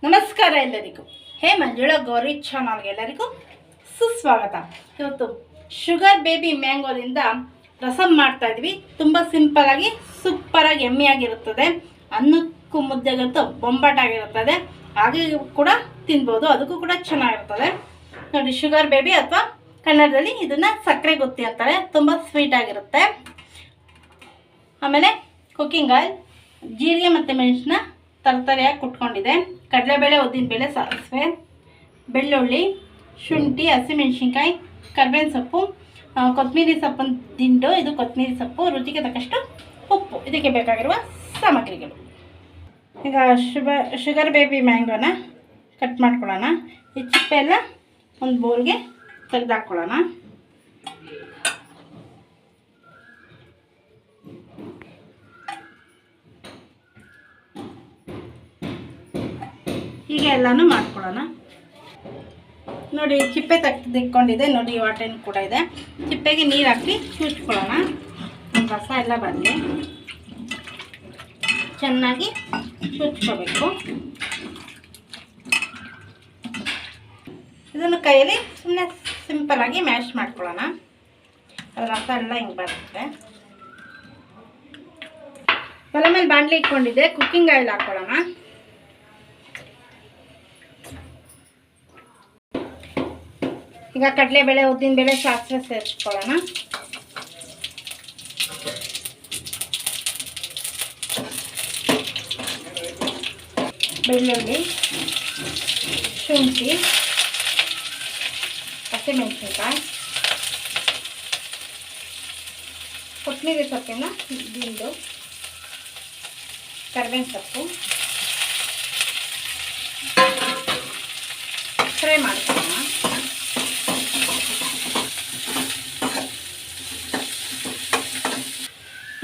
ನಮಸ್ಕಾರ ಎಲ್ಲರಿಗೂ. ಹೇ ಮಂಜುಳಾ ಗೌರಿ ಚಾನಲ್ಗೆ ಎಲ್ಲರಿಗೂ ಸುಸ್ವಾಗತ. ಇವತ್ತು ಶುಗರ್ ಬೇಬಿ ಮ್ಯಾಂಗೋದಿಂದ ರಸಮ್ ಮಾಡ್ತಾ ಇದ್ವಿ. ತುಂಬ ಸಿಂಪಲಾಗಿ ಸೂಪರಾಗಿ ಎಮ್ಮಿಯಾಗಿರುತ್ತದೆ. ಅನ್ನಕ್ಕೂ ಮುದ್ದೆಗಂತೂ ಬೊಂಬಾಟಾಗಿರುತ್ತದೆ. ಹಾಗೆ ಕೂಡ ತಿನ್ಬೋದು, ಅದಕ್ಕೂ ಕೂಡ ಚೆನ್ನಾಗಿರ್ತದೆ ನೋಡಿ. ಶುಗರ್ ಬೇಬಿ ಅಥವಾ ಕನ್ನಡದಲ್ಲಿ ಇದನ್ನು ಸಕ್ಕರೆ ಗುತ್ತಿ ಅಂತಾರೆ. ತುಂಬ ಸ್ವೀಟಾಗಿರುತ್ತೆ. ಆಮೇಲೆ ಕುಕ್ಕಿಂಗ್ ಆಯಿಲ್, ಜೀರಿಗೆ ಮತ್ತು ಮೆಣಸನ್ನ ತರತರಿಯಾಗಿ ಕುಟ್ಕೊಂಡಿದೆ. ಕಡಲೆಬೇಳೆ, ಉದ್ದಿನಬೇಳೆ, ಸಾಸಿವೆ, ಬೆಳ್ಳುಳ್ಳಿ, ಶುಂಠಿ, ಹಸಿಮೆಣಸಿನ್ಕಾಯಿ, ಕರ್ಬೇವಿನ ಸೊಪ್ಪು, ಕೊತ್ತಂಬರಿ ಸೊಪ್ಪಿನ ದಿಂಡು, ಇದು ಕೊತ್ತಂಬರಿ ಸೊಪ್ಪು, ರುಚಿಗೆ ತಕ್ಕಷ್ಟು ಉಪ್ಪು. ಇದಕ್ಕೆ ಬೇಕಾಗಿರುವ ಸಾಮಗ್ರಿಗಳು. ಈಗ ಶುಗರ್ ಬೇಬಿ ಮ್ಯಾಂಗೋನ ಕಟ್ ಮಾಡ್ಕೊಳ್ಳೋಣ. ಈ ಚಿಪ್ಪೆ ಎಲ್ಲ ಒಂದು ಬೌಲ್ಗೆ ತೆಗೆದಾಕ್ಕೊಳ್ಳೋಣ. ಹೀಗೆ ಎಲ್ಲನೂ ಮಾಡ್ಕೊಳ್ಳೋಣ. ನೋಡಿ ಚಿಪ್ಪೆ ತೆಗೆದಿಟ್ಕೊಂಡಿದೆ. ನೋಡಿ ವಾಟೆನೂ ಕೂಡ ಇದೆ. ಚಿಪ್ಪೆಗೆ ನೀರು ಹಾಕಿ ಚೂಚ್ಕೊಳ್ಳೋಣ. ರಸ ಎಲ್ಲ ಬರಲಿ, ಚೆನ್ನಾಗಿ ಚೂಚ್ಕೋಬೇಕು. ಇದನ್ನು ಕೈಯಲ್ಲಿ ಸುಮ್ಮನೆ ಸಿಂಪಲಾಗಿ ಮ್ಯಾಶ್ ಮಾಡ್ಕೊಳ್ಳೋಣ. ರಸ ಎಲ್ಲ ಹಿಂಗೆ ಬರುತ್ತೆ. ಒಲೆ ಮೇಲೆ ಬಾಣಲೆ ಇಟ್ಕೊಂಡಿದ್ದೆ. ಕುಕ್ಕಿಂಗ್ ಆಯಿಲ್ ಹಾಕ್ಕೊಳ್ಳೋಣ. ಈಗ ಕಡಲೆಬೇಳೆ, ಉದ್ದಿನಬೇಳೆ, ಸಾಸಿವೆ ಸೇರಿಸ್ಕೊಳ್ಳೋಣ. ಬೆಳ್ಳುಳ್ಳಿ, ಶುಂಠಿ, ಹಸಿಮೆಣಸಿನ್ಕಾಯಿ, ಕೊತ್ತಂಬರಿ ಸೊಪ್ಪಿನ ದಿಂಡು, ಕರ್ಬೇವಿನ ಸೊಪ್ಪು ಫ್ರೈ ಮಾಡ್ಕೊಳ್ಳೋಣ.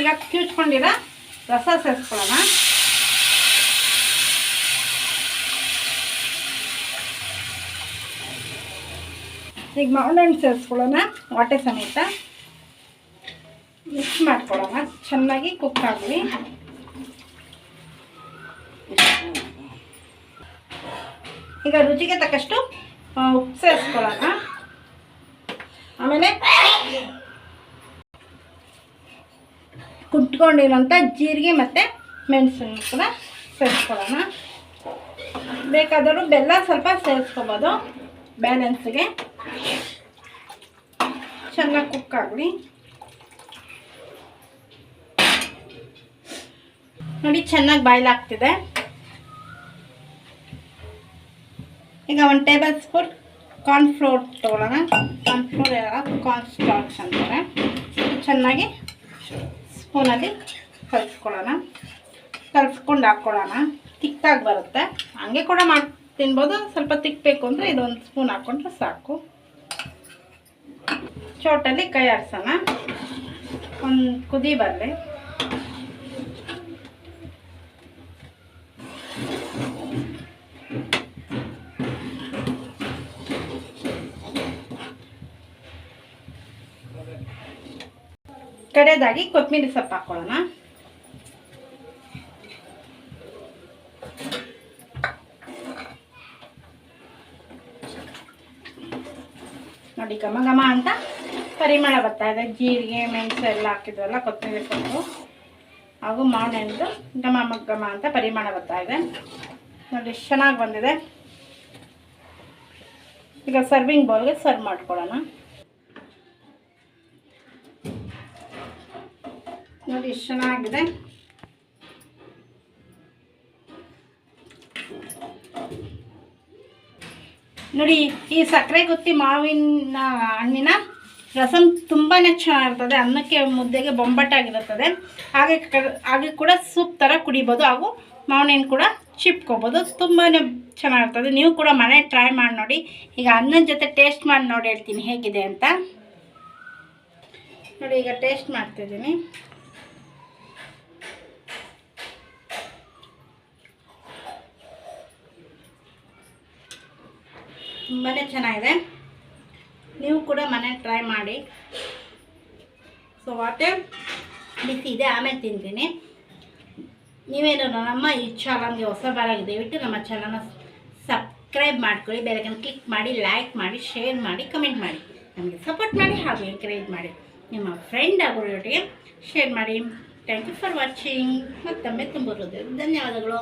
ಈಗ ಕಿಚ್ಕೊಂಡಿರೋ ರಸ ಸೇರಿಸ್ಕೊಳ್ಳೋಣ. ಈಗ ಮಾವಿನಹಣ್ಣು ಸೇರಿಸ್ಕೊಳ್ಳೋಣ. ವಾಟೆ ಸಮೇತ ಮಿಕ್ಸ್ ಮಾಡ್ಕೊಳ್ಳೋಣ. ಚೆನ್ನಾಗಿ ಕುಕ್ ಆಗಲಿ. ಈಗ ರುಚಿಗೆ ತಕ್ಕಷ್ಟು ಉಪ್ಪು ಸೇರಿಸ್ಕೊಳ್ಳೋಣ. ಆಮೇಲೆ ಕುಟ್ಕೊಂಡಿರೋಂಥ ಜೀರಿಗೆ ಮತ್ತು ಮೆಣಸನ್ನು ಕೂಡ ಸೇರಿಸ್ಕೊಳ್ಳೋಣ. ಬೇಕಾದರೂ ಬೆಲ್ಲ ಸ್ವಲ್ಪ ಸೇರಿಸ್ಕೋಬೋದು ಬ್ಯಾಲೆನ್ಸ್ಗೆ. ಚೆನ್ನಾಗಿ ಕುಕ್ ಆಗಲಿ. ನೋಡಿ ಚೆನ್ನಾಗಿ ಬಾಯ್ಲ್ ಆಗ್ತಿದೆ. ಈಗ 1 ಟೇಬಲ್ ಸ್ಪೂನ್ ಕಾರ್ನ್ಫ್ಲೋರ್ ತೊಗೊಳ್ಳೋಣ. ಕಾರ್ನ್ ಸ್ಟಾರ್ಚ್ ಅಂತಾರೆ. ಚೆನ್ನಾಗಿ ಸ್ಪೂನಲ್ಲಿ ಕಲಿಸ್ಕೊಳ್ಳೋಣ. ಕಲಿಸ್ಕೊಂಡು ಹಾಕ್ಕೊಳ್ಳೋಣ. ತಿಕ್ಕಾಗಿ ಬರುತ್ತೆ. ಹಂಗೆ ಕೂಡ ಮಾಡಿ ತಿನ್ಬೋದು. ಸ್ವಲ್ಪ ತಿಕ್ಕಬೇಕು ಅಂದರೆ ಇದೊಂದು ಸ್ಪೂನ್ ಹಾಕ್ಕೊಂಡ್ರೆ ಸಾಕು. ಚೋಟಲ್ಲಿ ಕೈ ಆಡಿಸೋಣ. ಒಂದು ಕುದಿ ಬರಲಿ. ಕಡೆಯದಾಗಿ ಕೊತ್ತಂಬರಿ ಸೊಪ್ಪು ಹಾಕ್ಕೊಳ್ಳೋಣ. ನೋಡಿ ಘಮ ಘಮ ಅಂತ ಪರಿಮಳ ಬರ್ತಾ ಇದೆ. ಜೀರಿಗೆ, ಮೆಣಸು ಎಲ್ಲ ಹಾಕಿದ್ವಲ್ಲ, ಕೊತ್ತಂಬರಿ ಸೊಪ್ಪು ಹಾಗೂ ಮಾವಿನಹಣ್ಣು ಘಮ ಘಮ ಅಂತ ಪರಿಮಳ ಬರ್ತಾ ಇದೆ. ನೋಡಿ ಚೆನ್ನಾಗಿ ಬಂದಿದೆ. ಈಗ ಸರ್ವಿಂಗ್ ಬೌಲ್ಗೆ ಸರ್ವ್ ಮಾಡ್ಕೊಳ್ಳೋಣ. ನೋಡಿ ಎಷ್ಟು ಚೆನ್ನಾಗಿದೆ. ನೋಡಿ ಈ ಸಕ್ಕರೆ ಗುತ್ತಿ ಮಾವಿನ ಹಣ್ಣಿನ ರಸಮ್ ತುಂಬಾ ಚೆನ್ನಾಗಿರ್ತದೆ. ಅನ್ನಕ್ಕೆ ಮುದ್ದೆಗೆ ಬೊಂಬಾಟಾಗಿರುತ್ತದೆ. ಹಾಗೆ ಕೂಡ ಸೂಪ್ ಥರ ಕುಡಿಬೋದು. ಹಾಗೂ ಮಾವಿನ ಕೂಡ ಚಿಪ್ಕೋಬೋದು. ತುಂಬಾ ಚೆನ್ನಾಗಿರ್ತದೆ. ನೀವು ಕೂಡ ಮನೆ ಟ್ರೈ ಮಾಡಿ ನೋಡಿ. ಈಗ ಅನ್ನದ ಜೊತೆ ಟೇಸ್ಟ್ ಮಾಡಿ ನೋಡಿ ಹೇಳ್ತೀನಿ ಹೇಗಿದೆ ಅಂತ. ನೋಡಿ ಈಗ ಟೇಸ್ಟ್ ಮಾಡ್ತಿದ್ದೀನಿ. ತುಂಬಾ ಚೆನ್ನಾಗಿದೆ. ನೀವು ಕೂಡ ಮನೆ ಟ್ರೈ ಮಾಡಿ. ಸೊ ವಾಟರ್ ಬಿಸಿ ಇದೆ, ಆಮೇಲೆ ತಿಂತೀನಿ. ನೀವೇನು ನಮ್ಮ ಈ ಚಾನಲ್ಗೆ ಹೊಸಬರಾಗಿ ದಯವಿಟ್ಟು ನಮ್ಮ ಚಾನಲ್ನ ಸಬ್ಸ್ಕ್ರೈಬ್ ಮಾಡ್ಕೊಳ್ಳಿ, ಬೆಲ್ಲೈಕನ್ ಕ್ಲಿಕ್ ಮಾಡಿ, ಲೈಕ್ ಮಾಡಿ, ಶೇರ್ ಮಾಡಿ, ಕಮೆಂಟ್ ಮಾಡಿ, ನಮಗೆ ಸಪೋರ್ಟ್ ಮಾಡಿ ಹಾಗೂ ಎಂಕರೇಜ್ ಮಾಡಿ. ನಿಮ್ಮ ಫ್ರೆಂಡ್ ಆಗೋರೊಟ್ಟಿಗೆ ಶೇರ್ ಮಾಡಿ. Thank you for watching. ಮತ್ತೊಮ್ಮೆ ತುಂಬ ಹೃದಯದ ಧನ್ಯವಾದಗಳು.